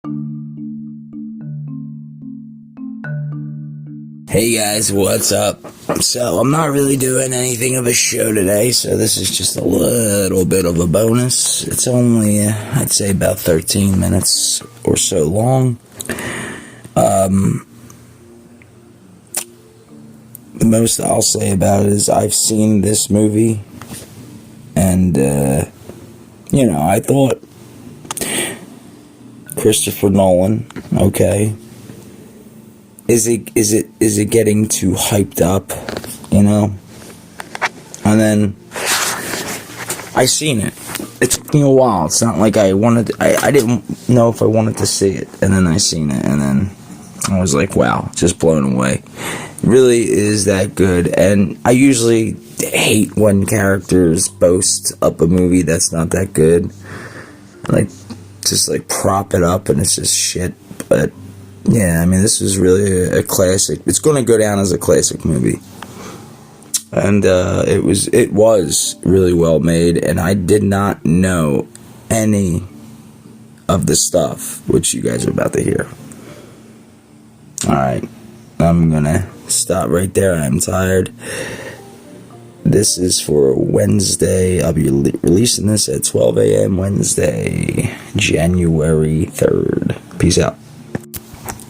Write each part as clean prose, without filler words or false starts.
Hey guys, what's up? So, I'm not really doing anything of a show today, so this is just a little bit of a bonus. It's only, I'd say about 13 minutes or so long. The most I'll say about it is I've seen this movie, and, I thought Christopher Nolan, okay, is it getting too hyped up, And then I seen it. It took me a while. It's not like I didn't know if I wanted to see it, and then I seen it, and then I was like, wow, just blown away. It really is that good, and I usually hate when characters boast up a movie that's not that good. Just prop it up, and it's just shit, but yeah, this is really a classic. It's going to go down as a classic movie. And it was really well made, and I did not know any of the stuff which you guys are about to hear. Alright, I'm going to stop right there. I'm tired. This is for Wednesday. I'll be releasing this at 12 a.m. Wednesday, January 3rd. Peace out.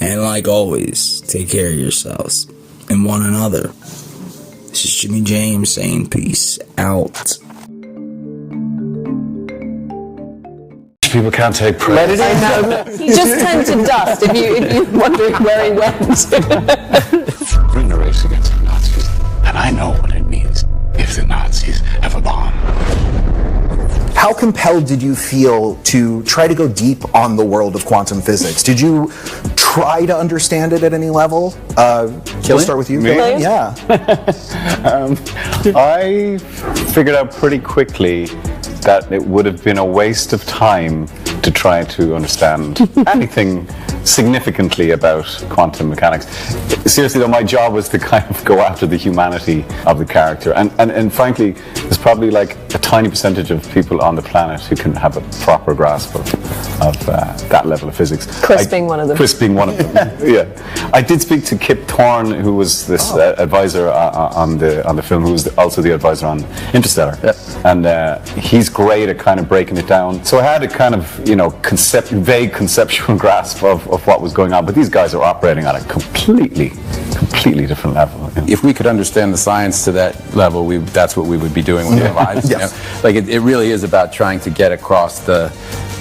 And like always, take care of yourselves and one another. This is Jimmy James saying peace out. People can't take praise. He just turned to dust, if you're wondering where he went. We're in a race against the Nazis, and I know what it means if the Nazis have a bomb. How compelled did you feel to try to go deep on the world of quantum physics? Did you try to understand it at any level? We'll start with you. Me? Yeah. I figured out pretty quickly that it would have been a waste of time to try to understand anything significantly about quantum mechanics. Seriously though, my job was to kind of go after the humanity of the character, and frankly, there's probably like a tiny percentage of people on the planet who can have a proper grasp of that level of physics. Chris being one of them. Chris being one of them. Yeah. I did speak to Kip Thorne, who was this advisor on the film, who was also the advisor on Interstellar. Yeah. And he's great at kind of breaking it down. So I had a kind of, vague conceptual grasp of what was going on, but these guys are operating on a completely different level. If we could understand the science to that level, that's what we would be doing with our lives. Yes. It really is about trying to get across the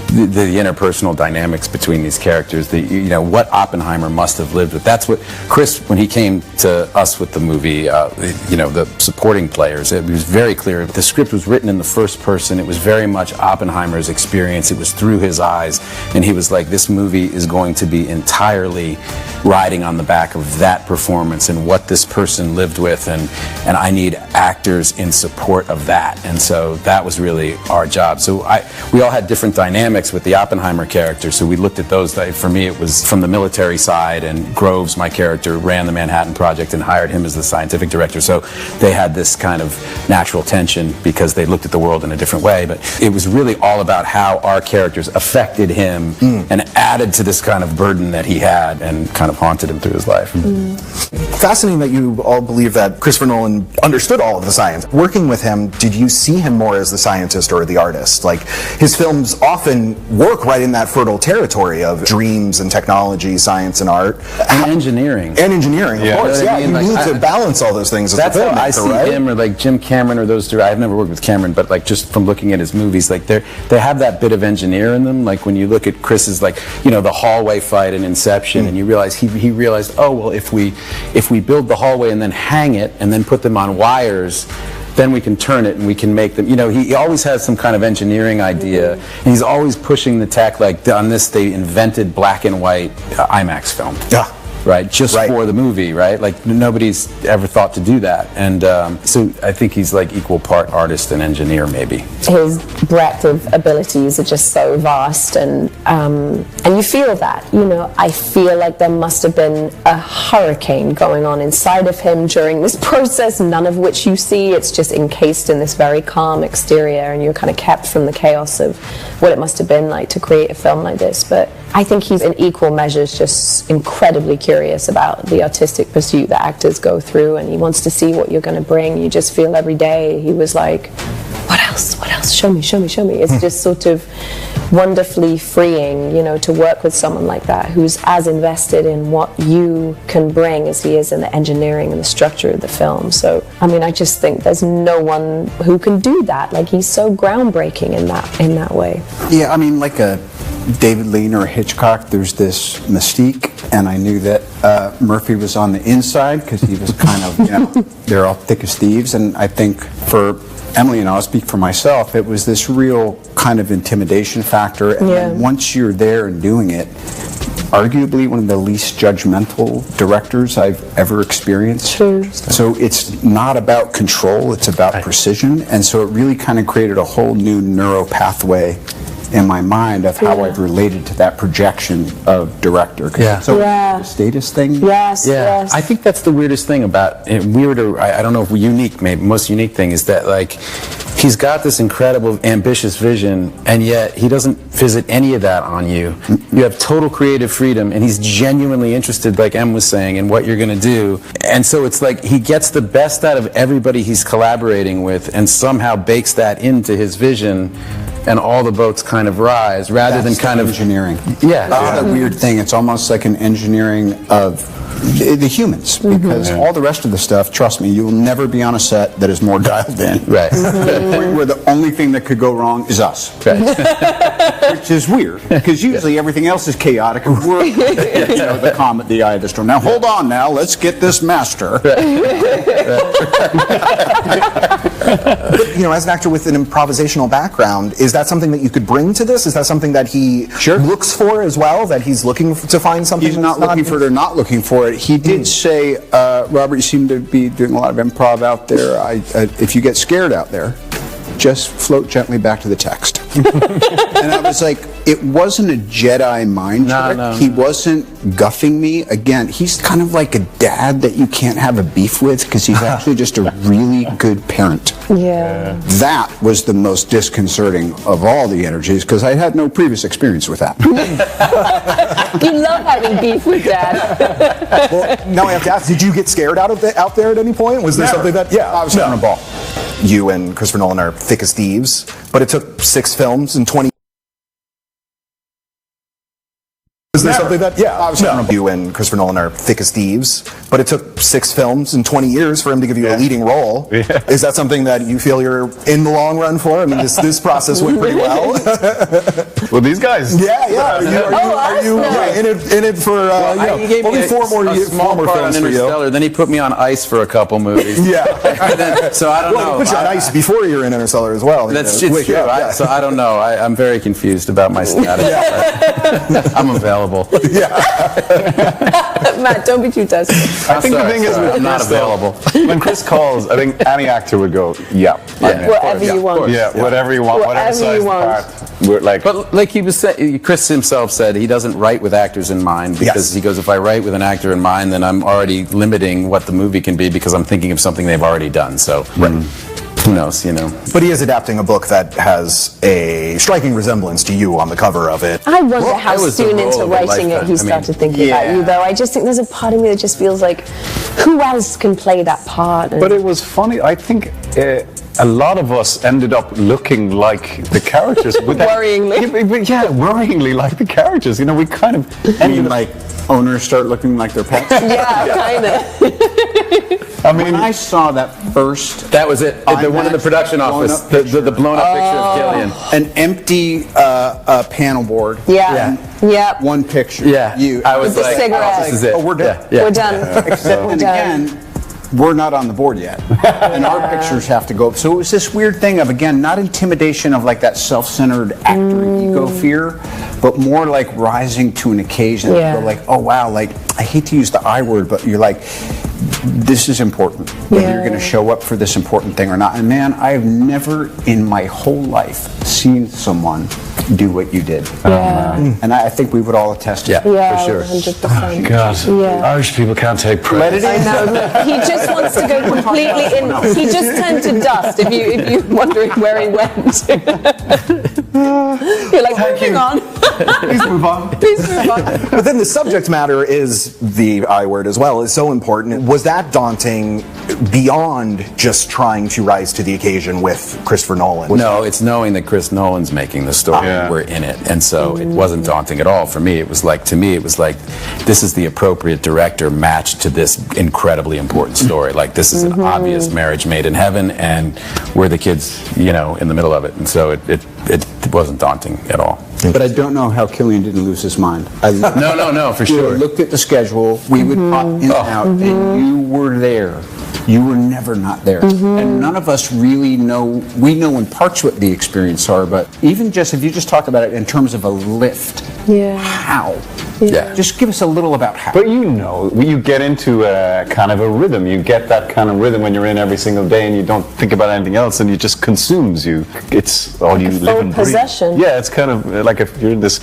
interpersonal dynamics between these characters, what Oppenheimer must have lived with. That's what Chris, when he came to us with the movie, the supporting players, it was very clear. The script was written in the first person. It was very much Oppenheimer's experience. It was through his eyes, and he was like, this movie is going to be entirely riding on the back of that performance and what this person lived with, and I need actors in support of that. And so that was really our job. So we all had different dynamics with the Oppenheimer character, so we looked at those. For me, it was from the military side, and Groves, my character, ran the Manhattan Project and hired him as the scientific director, so they had this kind of natural tension because they looked at the world in a different way. But it was really all about how our characters affected him and added to this kind of burden that he had and kind of haunted him through his life. Fascinating that you all believe that Christopher Nolan understood all of the science. Working with him, did you see him more as the scientist or the artist? Like, his films often work right in that fertile territory of dreams and technology, science and art. And engineering. And engineering, of course. Yeah, you need to balance all those things as a filmmaker, right? That's how I see him, or like Jim Cameron, or those two. I've never worked with Cameron, but like just from looking at his movies, like they have that bit of engineer in them. Like when you look at Chris's, the hallway fight in Inception, and you realize he realized, oh well, if we build the hallway and then hang it and then put them on wires, then we can turn it and we can make them. He always has some kind of engineering idea, and he's always pushing the tech. Like on this, they invented black and white IMAX film. Yeah. right? Just for the movie, right? Like nobody's ever thought to do that. And so I think he's like equal part artist and engineer, maybe. His breadth of abilities are just so vast, and you feel that, you know. I feel like there must have been a hurricane going on inside of him during this process, none of which you see. It's just encased in this very calm exterior, and you're kind of kept from the chaos of what it must have been like to create a film like this. But I think he's in equal measures just incredibly curious about the artistic pursuit that actors go through, and he wants to see what you're going to bring. You just feel every day he was like, what else, show me. It's just sort of wonderfully freeing, you know, to work with someone like that who's as invested in what you can bring as he is in the engineering and the structure of the film. So I mean, I just think there's no one who can do that. Like, he's so groundbreaking in that way. Yeah, I mean, like a David Lean or a Hitchcock, there's this mystique, and I knew that Murphy was on the inside because he was kind of, you know, they're all thick as thieves. And I think for Emily, and I'll speak for myself, it was this real kind of intimidation factor. And then once you're there and doing it, arguably one of the least judgmental directors I've ever experienced. True. So it's not about control, it's about precision. And so it really kind of created a whole new neuro pathway in my mind of how I've related to that projection of director. Yeah. So the status thing. Yes. I think that's the weirdest thing about it. Weirder, I don't know if unique, maybe most unique thing is that, like, he's got this incredible ambitious vision, and yet he doesn't visit any of that on you. You have total creative freedom, and he's genuinely interested, like Em was saying, in what you're going to do. And so it's like he gets the best out of everybody he's collaborating with and somehow bakes that into his vision, and all the boats kind of rise, rather than kind of engineering. Yeah. That's the weird thing. It's almost like an engineering of the humans, because all the rest of the stuff, trust me, you will never be on a set that is more dialed in. Right. Where the only thing that could go wrong is us. Right. Which is weird, because usually everything else is chaotic. And we're, you know, the calm at the eye of the storm. Now hold on, now let's get this master. But, you know, as an actor with an improvisational background, is that something that you could bring to this? Is that something that he looks for as well? That he's looking to find something? He's not looking for it or not looking for it. He did say, Robert, you seem to be doing a lot of improv out there. If you get scared out there, just float gently back to the text. And I was like, it wasn't a Jedi mind trick. No. He wasn't guffing me. Again, he's kind of like a dad that you can't have a beef with because he's actually just a really good parent. Yeah. That was the most disconcerting of all the energies, because I had no previous experience with that. You love having beef with Dad. Well, now I have to ask, did you get scared out there at any point? Was there something that... I was having a ball. You and Christopher Nolan are thick as thieves, but it took 6 films and 20... Was there something that... You and Christopher Nolan are thick as thieves, but it took 6 films and 20 years for him to give you a leading role. Yeah. Is that something that you feel you're in the long run for? I mean, this process went pretty well. Well, these guys. Are you in it for he gave only me 4 more films for you? Then he put me on ice for a couple movies. So I don't know. He put you on ice before you were in Interstellar as well. That's true. So I don't know. I'm very confused about my status. I'm available. Matt, don't be too testy. I think the thing is, I'm not available. When Chris calls, I think any actor would go, Whatever you want. Whatever you want, whatever size part. We're like, but like he was saying, Chris himself said, he doesn't write with actors in mind, because he goes, if I write with an actor in mind, then I'm already limiting what the movie can be, because I'm thinking of something they've already done. So who knows, you know. But he is adapting a book that has a striking resemblance to you on the cover of it. I wonder how soon into writing it he started thinking about you, though. I just think there's a part of me that just feels like, who else can play that part? But it was funny. I think a lot of us ended up looking like the characters. Worryingly. Worryingly like the characters. You know, we kind of ended up... like owners start looking like their pets. Kind of. I mean, when I saw that first... That was it. The one in the production office. The blown up picture of Gillian. An empty panel board. One picture. I was with like, the cigarette. this is it. Oh, we're done. We're done. Except We're and done. again, we're not on the board yet. And our pictures have to go up. So it was this weird thing of, again, not intimidation of like that self-centered actor ego fear, but more like rising to an occasion. You go like, oh wow, like, I hate to use the I word, but you're like, this is important. Whether you're going to show up for this important thing or not. And man, I have never in my whole life seen someone do what you did. Yeah. And I think we would all attest to Yeah. that. Yeah, for sure. 100%. God, Yeah. Irish people can't take praise. Let it in. I know. Look, he just wants to go completely in. He just turned to dust. If you're wondering where he went, you're like, moving on. Please move on. Please move on. But then the subject matter is the I word as well, is so important. Was that daunting beyond just trying to rise to the occasion with Christopher Nolan? No, it's knowing that Chris Nolan's making the story. Yeah. We're in it. And so it wasn't daunting at all for me. It was like, to me, it was like, this is the appropriate director matched to this incredibly important story. Like, this is an obvious marriage made in heaven, and we're the kids, you know, in the middle of it. And so it wasn't daunting at all. But I don't know how Killian didn't lose his mind. No, for We sure. looked at the schedule. We would pop in and out, and you were there. You were never not there. And none of us really know. We know in parts what the experience are, but even just if you just talk about it in terms of a lift, how? Yeah. Just give us a little about how. But you know, you get into a kind of a rhythm. You get that kind of rhythm when you're in every single day and you don't think about anything else and it just consumes you. It's all you live and breathe. Possession. Yeah, it's kind of like if you're in this,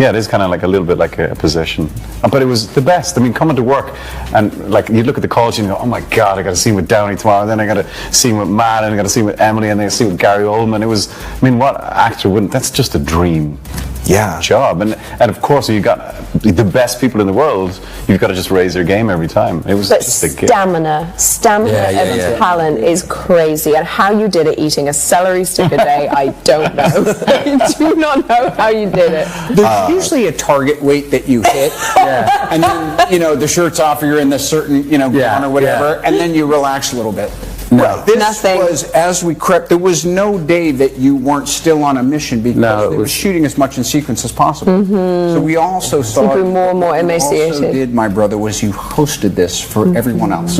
yeah, it is kind of like a little bit like a possession. But it was the best. I mean, coming to work and like you look at the calls and you go, oh my God, I got to see with Downey tomorrow. Then I got to see with Matt and I got to see with Emily and then I see with Gary Oldman. It was, I mean, what actor wouldn't? That's just a dream. Yeah. Job and of course you got the best people in the world. You've got to just raise their game every time. It was But just a gift. stamina and talent is crazy. And how you did it eating a celery stick a day, I don't know. I do not know how you did it. There's usually a target weight that you hit, and then the shirt's off, or you're in this certain gown or whatever, and then you relax a little bit. No. This Nothing. was as we crept. There was no day that you weren't still on a mission because it was shooting as much in sequence as possible. So we also saw. grew more and more what you emaciated. Also did, my brother, was you hosted this for everyone else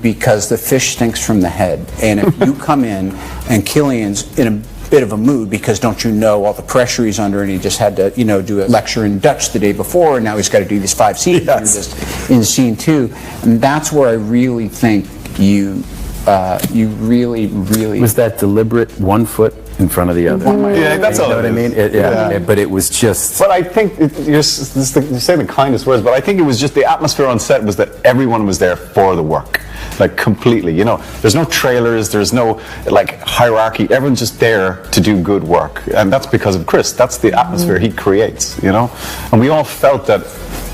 because the fish stinks from the head, and if you come in and Killian's in a bit of a mood because don't you know all the pressure he's under, and he just had to do a lecture in Dutch the day before, and now he's got to do these 5 scenes just in scene 2, and that's where I really think you really Was that deliberate 1 foot in front of the other? Yeah, that's all. You know what I mean? But it was just. But I think you're saying the kindest words, but I think it was just the atmosphere on set was that everyone was there for the work, like completely. There's no trailers, there's no like hierarchy. Everyone's just there to do good work, and that's because of Chris. That's the atmosphere he creates, and we all felt that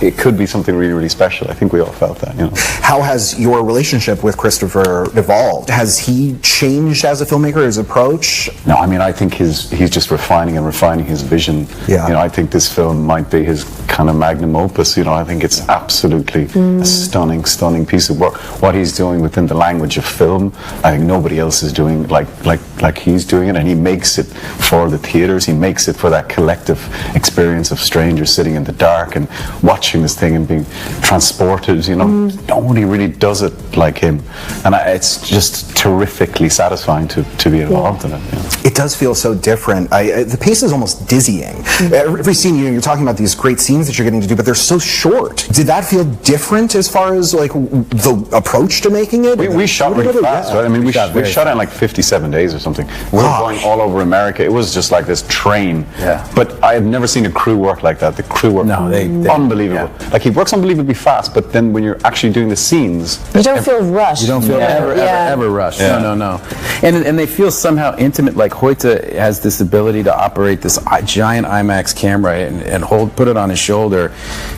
it could be something really, really special. I think we all felt that. How has your relationship with Christopher evolved? Has he changed as a filmmaker, his approach? No, I mean, I think he's just refining his vision. Yeah. I think this film might be his kind of magnum opus. I think it's absolutely a stunning, stunning piece of work. What he's doing within the language of film, I think nobody else is doing like he's doing it, and he makes it for the theaters. He makes it for that collective experience of strangers sitting in the dark and watching this thing and being transported. Nobody really does it like him, and it's just terrifically satisfying to be involved in it. It does feel so different. The pace is almost dizzying. Every scene, you're talking about these great scenes that you're getting to do, but they're so short. Did that feel different as far as like the approach to making it? We shot really fast, right? I mean, we shot it in like 57 days or something. We were going all over America. It was just like this train. Yeah. But I had never seen a crew work like that. The crew work unbelievable. Yeah. Like he works unbelievably fast, but then when you're actually doing the scenes, You don't feel rushed. You don't feel ever rushed. Yeah. No. And they feel somehow intimate. Like Hoyte has this ability to operate this giant IMAX camera and put it on his shoulder.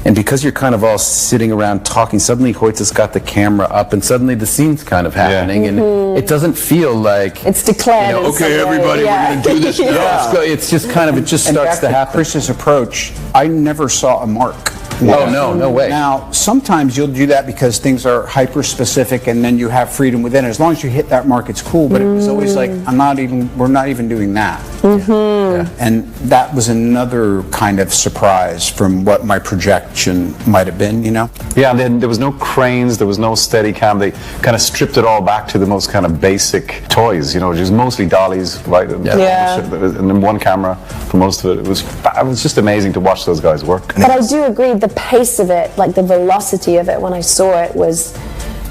And because you're kind of all sitting around talking, suddenly Hoyte's got the camera up and suddenly the scene's kind of happening. And it doesn't feel like... It's declared. okay, everybody, we're going to do this now. It's just kind of, it just starts to happen. Chris's approach, I never saw a mark. Oh, no way. Now, sometimes you'll do that because things are hyper-specific and then you have freedom within it. As long as you hit that mark, it's cool, but it was always like, we're not even doing that. Yeah. And that was another kind of surprise from what my projection might have been, Yeah, and then there was no cranes, there was no steady cam. They kind of stripped it all back to the most kind of basic toys, just mostly dollies, right? And then one camera for most of it. It was just amazing to watch those guys work. But I do agree, the pace of it, like the velocity of it when I saw it was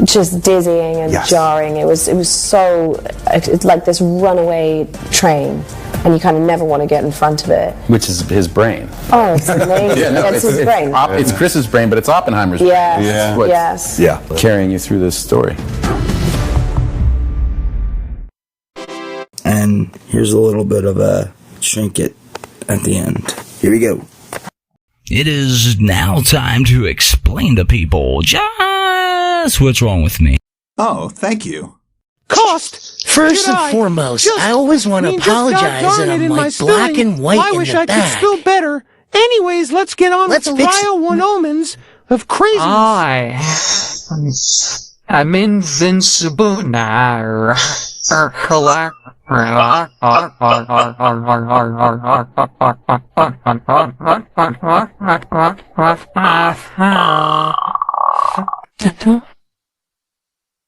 just dizzying and jarring. It was so, it's like this runaway train. and you kind of never want to get in front of it. Which is his brain. Oh, it's amazing. That's his brain. It's Chris's brain, but it's Oppenheimer's Yes, brain. Yeah. What's yes. Yeah. carrying you through this story. And here's a little bit of a trinket at the end. Here we go. It is now time to explain to people just what's wrong with me. Oh, thank you. Cost. First and foremost, I always want to apologize that I'm like black and white I in wish the I back. could spill better. Anyways, let's get on Let's with the fix Ryo One Omens of craziness. I'm invincible now.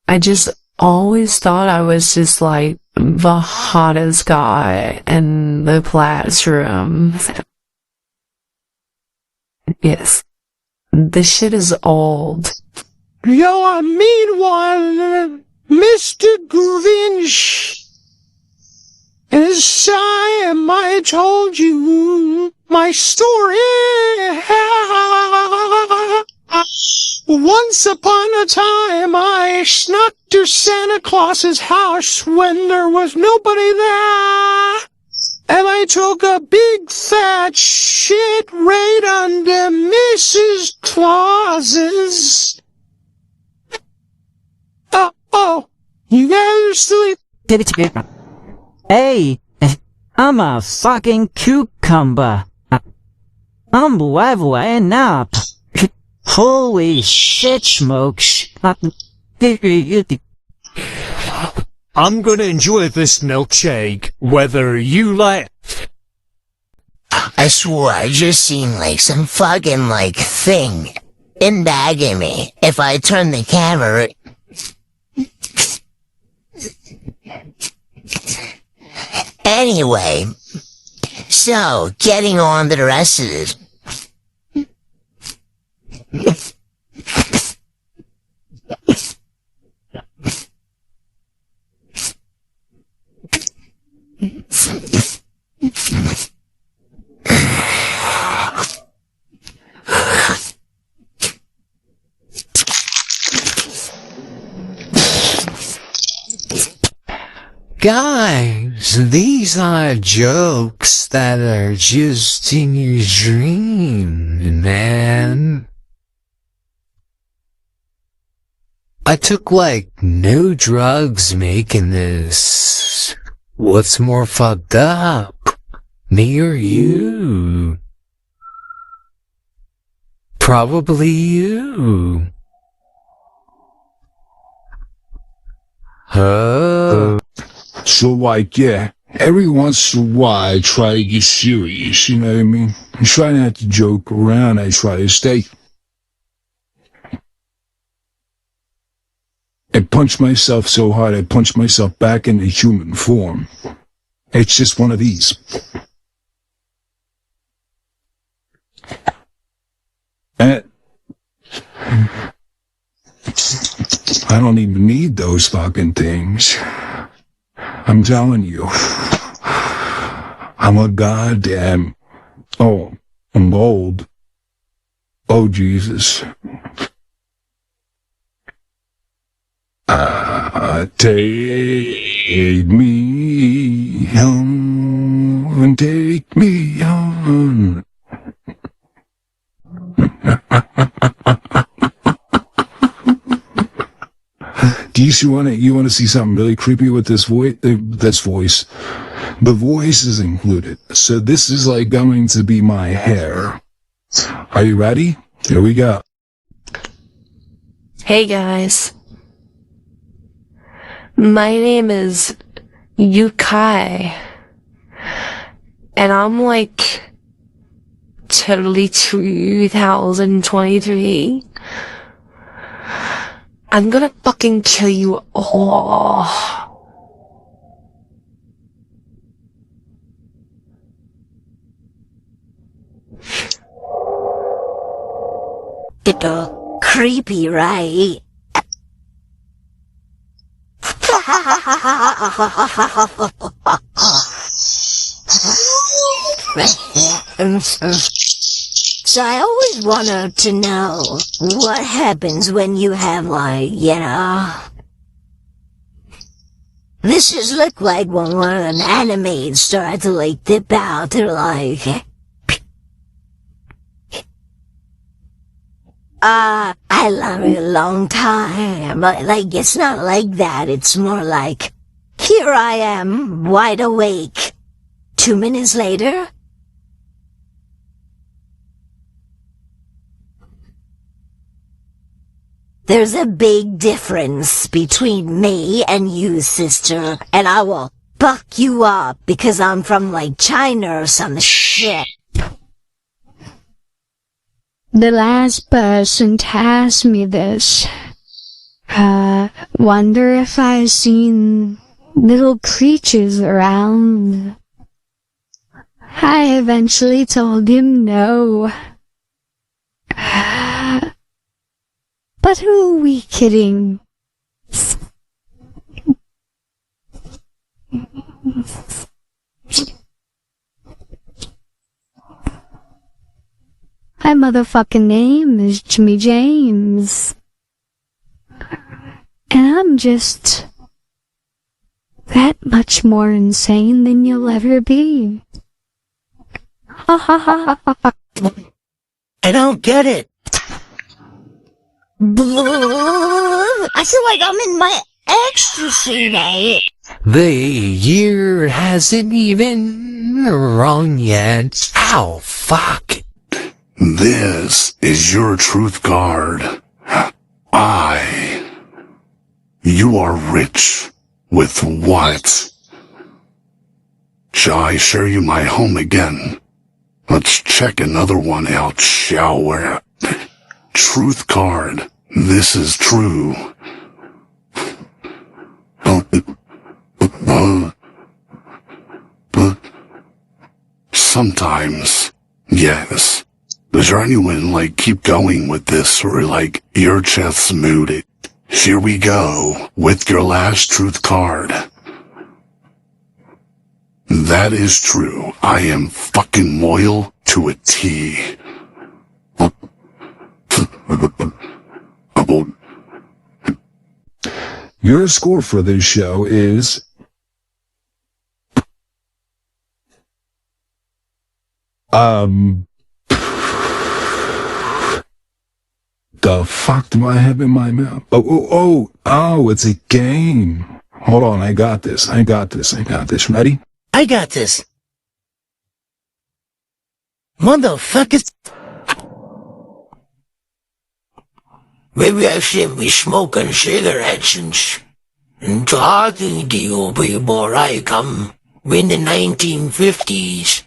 I just always thought I was just like the hottest guy in the classroom. Yes. This shit is old. Meanwhile, Mr. Grinch, as I told you my story. Once upon a time, I snuck to Santa Claus's house when there was nobody there. And I took a big fat shit right under Mrs. Claus's. Oh, you guys are asleep. Hey, I'm a fucking cucumber. I'm leveling up. Holy shit smokes. I'm gonna enjoy this milkshake, whether you like. I swore I just seen like some fucking like thing in bagging me. If I turn the camera. Anyway, so getting on to the rest of this. Guys, these are jokes that are just in your dream, man. I took like no drugs making this. What's more fucked up? Me or you? Probably you. So like, yeah, every once in a while I try to get serious, you know what I mean? I try not to joke around, I try to stay. I punch myself so hard I punch myself back into human form. It's just one of these. And I don't even need those fucking things. I'm telling you. I'm a goddamn... Oh, I'm old. Oh, Jesus. Take me home and take me home. Do you want to see something really creepy with this voice? The voice is included. So this is like going to be my hair. Are you ready? Here we go. Hey guys. My name is Yukai. And I'm like totally 2023. I'm gonna fucking kill you all. Little creepy, right? So I always wanted to know what happens when you have, like, this just look like when one of them animes start to, like, dip out. They're like, I love you a long time. But, like, it's not like that. It's more like, here I am, wide awake. 2 minutes later, there's a big difference between me and you, sister, and I will fuck you up because I'm from, like, China or some shit. The last person to ask me this, wonder if I've seen little creatures around. I eventually told him no. But who are we kidding? My motherfucking name is Jimmy James. And I'm just that much more insane than you'll ever be. I don't get it. I feel like I'm in my ecstasy night. The year hasn't even rung yet. Ow, fuck. This is your truth card. You are rich with what? Shall I show you my home again? Let's check another one out, shall we? Truth card. This is true. Sometimes, yes. Does anyone, like, keep going with this, or, like, you're just mooted? Here we go, with your last truth card. That is true. I am fucking loyal to a T. Your score for this show is... The fuck do I have in my mouth? Oh, it's a game. Hold on, I got this. Ready? I got this. Motherfuckers. Maybe I shouldn't be smoking cigarettes and talking to you people like I'm in the 1950s.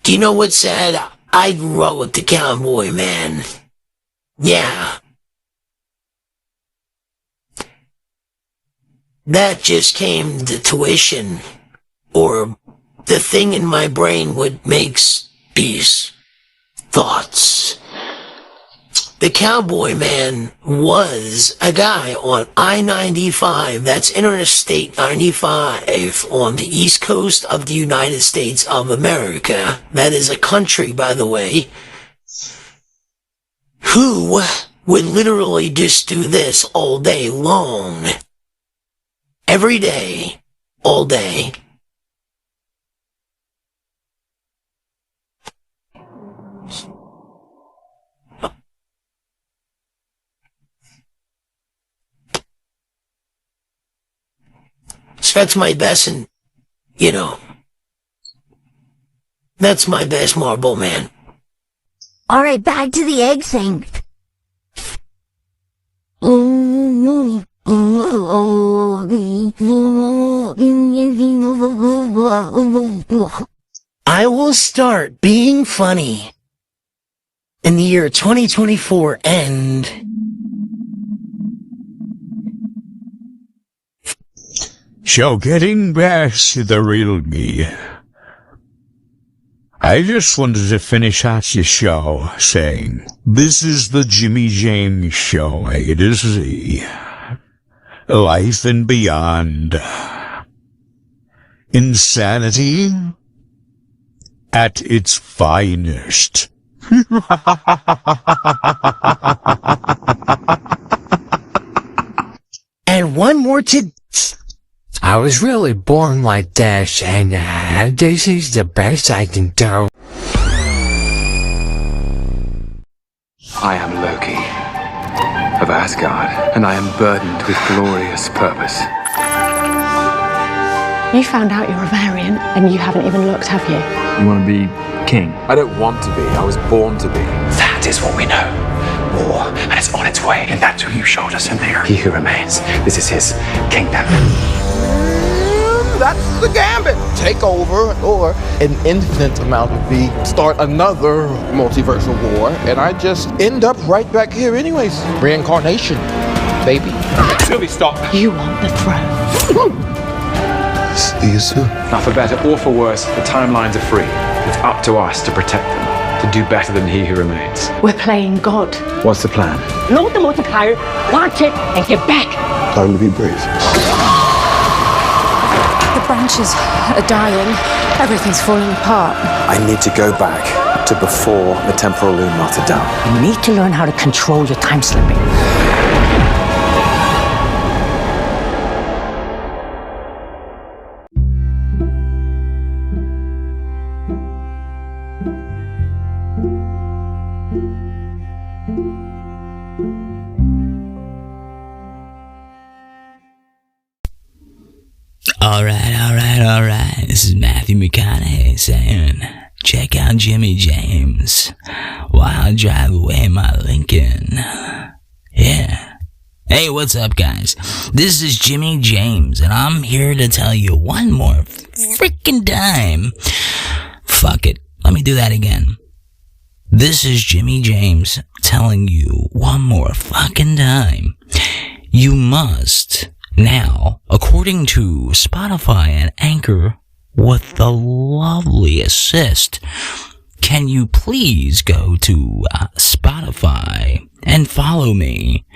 Do you know what's sad? I grew up with the cowboy, man. Yeah. That just came to tuition, or the thing in my brain what makes these thoughts. The cowboy man was a guy on I-95, that's Interstate 95, on the east coast of the United States of America. That is a country, by the way, who would literally just do this all day long. Every day, all day. So that's my best, and, that's my best Marble Man. Alright, back to the egg thing. I will start being funny in the year 2024 and... So getting back to the real me, I just wanted to finish out the show saying, this is the Jimmy James Show, A to Z. Life and beyond. Insanity at its finest. And one more I was really born like this, and this is the best I can do. I am Loki of Asgard, and I am burdened with glorious purpose. You found out you're a variant, and you haven't even looked, have you? You want to be king? I don't want to be. I was born to be. That is what we know. War, and it's on its way, and that's who you showed us in there. He who remains. This is his kingdom. That's the gambit. Take over, or an infinite amount of me, start another multiversal war, and I just end up right back here anyways. Reincarnation, baby. Sylvie, stop. You want the throne. Now, for better or for worse, the timelines are free. It's up to us to protect them, to do better than he who remains. We're playing God. What's the plan? Load the multiplier, launch it, and get back. Time to be brave. The branches are dying. Everything's falling apart. I need to go back to before the temporal loom melted down. You need to learn how to control your time slipping. Alright. This is Matthew McConaughey saying, check out Jimmy James while I drive away my Lincoln. Yeah. Hey, what's up, guys? This is Jimmy James, and I'm here to tell you one more freaking time. Fuck it. Let me do that again. This is Jimmy James telling you one more fucking time. You must now, according to Spotify and Anchor, with the lovely assist, can you please go to Spotify and follow me?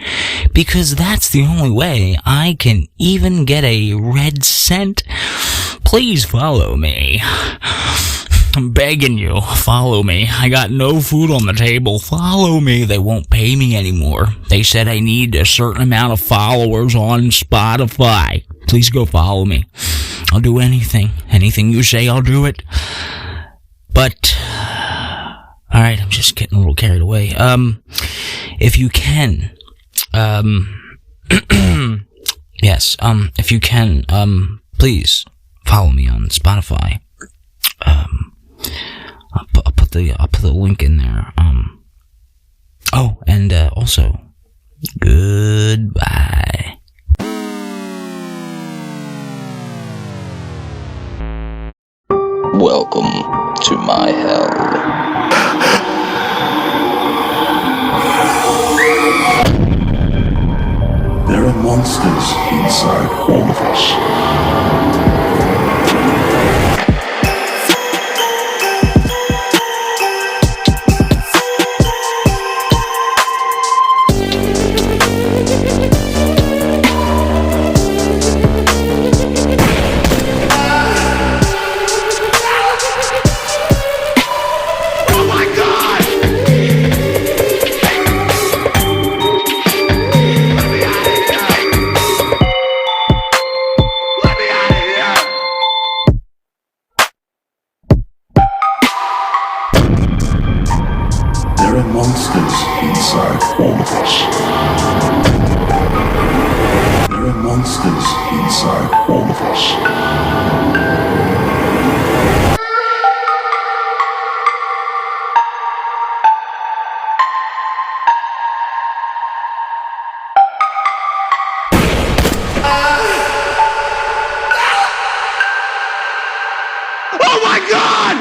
Because that's the only way I can even get a red cent. Please follow me. I'm begging you, follow me. I got no food on the table. Follow me. They won't pay me anymore. They said I need a certain amount of followers on Spotify. Please go follow me. I'll do anything. Anything you say, I'll do it. But, alright, I'm just getting a little carried away. If you can, yes, if you can, please follow me on Spotify. I'll put the link in there. Oh, and also, goodbye. Welcome to my hell. There are monsters inside all of us. There are monsters inside all of us. There are monsters inside all of us. Oh my God!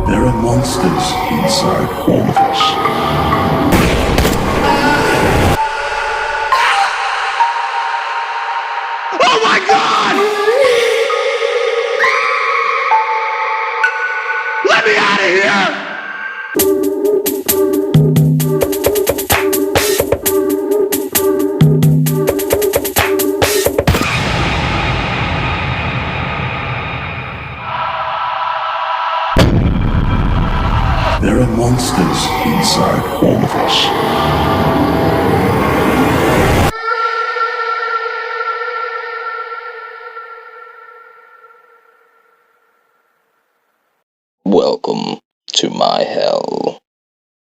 There are monsters inside all of us. Oh my God! Let me out of here! There are monsters inside all of us. Welcome to my hell.